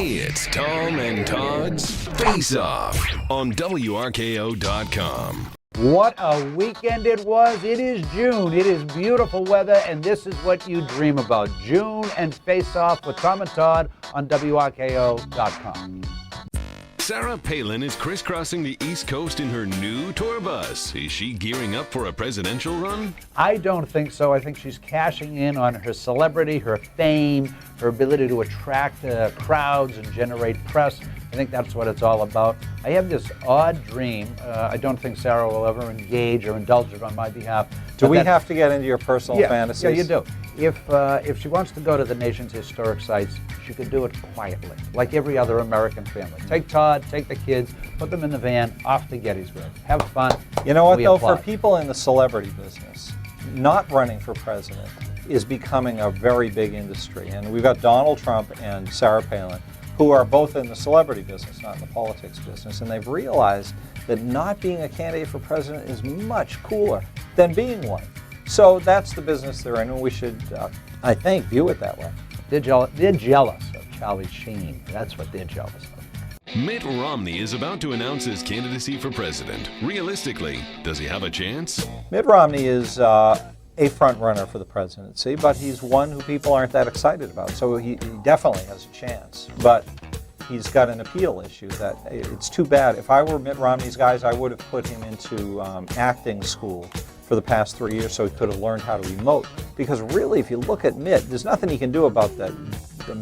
It's Tom and Todd's Face Off on WRKO.com. What a weekend it was. It is June. It is beautiful weather, and this is what you dream about. June and Face Off with Tom and Todd on WRKO.com. Sarah Palin is crisscrossing the East Coast in her new tour bus. Is she gearing up for a presidential run? I don't think so. I think she's cashing in on her celebrity, her fame, her ability to attract crowds and generate press. I think that's what it's all about. I have this odd dream. I don't think Sarah will ever engage or indulge it on my behalf. Do we have to get into your personal fantasies? Yeah, you do. If she wants to go to the nation's historic sites, she could do it quietly, like every other American family. Take Todd, take the kids, put them in the van, off to Gettysburg. Have fun. You know what, though? For people in the celebrity business, not running for president is becoming a very big industry. And we've got Donald Trump and Sarah Palin, who are both in the celebrity business, not in the politics business, and they've realized that not being a candidate for president is much cooler than being one. So that's the business they're in, and we should, I think, view it that way. They're jealous of Charlie Sheen. That's what they're jealous of. Mitt Romney is about to announce his candidacy for president. Realistically, does he have a chance? Mitt Romney is a front runner for the presidency, but he's one who people aren't that excited about. So he definitely has a chance. But he's got an appeal issue that it's too bad. If I were Mitt Romney's guys, I would have put him into acting school for the past 3 years so he could have learned how to emote. Because really, if you look at Mitt, there's nothing he can do about the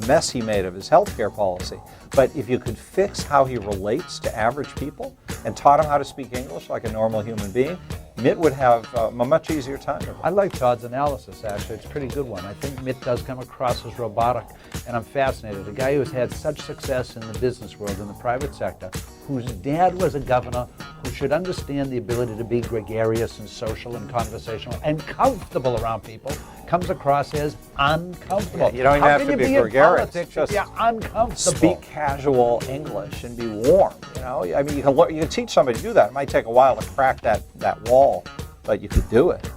mess he made of his healthcare policy. But if you could fix how he relates to average people and taught him how to speak English like a normal human being, Mitt would have a much easier time. I like Todd's analysis, actually. It's a pretty good one. I think Mitt does come across as robotic, and I'm fascinated. A guy who's had such success in the business world, in the private sector, whose dad was a governor, who should understand the ability to be gregarious and social and conversational and comfortable around people, comes across as uncomfortable. Yeah, you don't even have to be gregarious. Just uncomfortable. Speak casual English and be warm. You know, I mean, you can teach somebody to do that. It might take a while to crack that wall, but you could do it.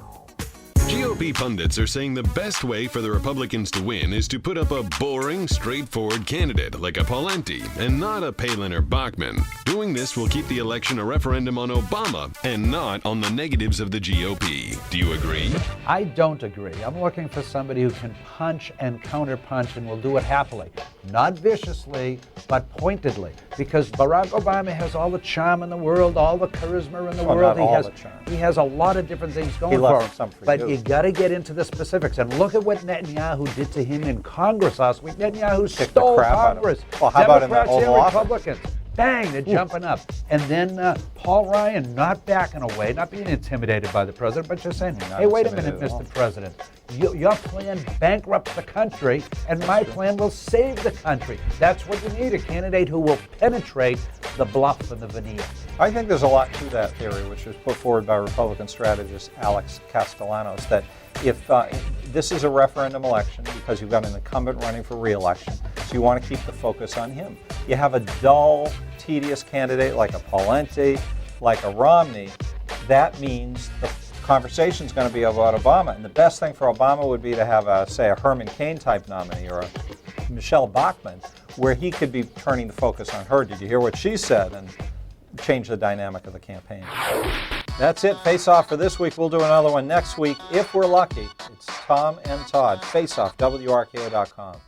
GOP pundits are saying the best way for the Republicans to win is to put up a boring, straightforward candidate like a Pawlenty and not a Palin or Bachmann. Doing this will keep the election a referendum on Obama and not on the negatives of the GOP. Do you agree? I don't agree. I'm looking for somebody who can punch and counterpunch and will do it happily. Not viciously, but pointedly. Because Barack Obama has all the charm in the world, all the charisma in the world. He has a lot of different things going for him. But you got to get into the specifics. And look at what Netanyahu did to him in Congress last week. Netanyahu stole Congress. Well, how about Democrats in the and Oval Republicans. Bang, they're jumping up. And then Paul Ryan not backing away, not being intimidated by the president, but just saying, hey, wait a minute, Mr. President. Your plan bankrupts the country, and my plan will save the country. That's what you need, a candidate who will penetrate the bluff and the veneer. I think there's a lot to that theory, which was put forward by Republican strategist Alex Castellanos, that if this is a referendum election because you've got an incumbent running for re-election, so you want to keep the focus on him. You have a dull, tedious candidate like a Pawlenty, like a Romney, that means the conversation is going to be about Obama. And the best thing for Obama would be to have, say, a Herman Cain type nominee or a Michelle Bachmann, where he could be turning the focus on her. Did you hear what she said? And change the dynamic of the campaign. That's it. Face Off for this week. We'll do another one next week. If we're lucky, it's Tom and Todd. Face Off, WRKO.com.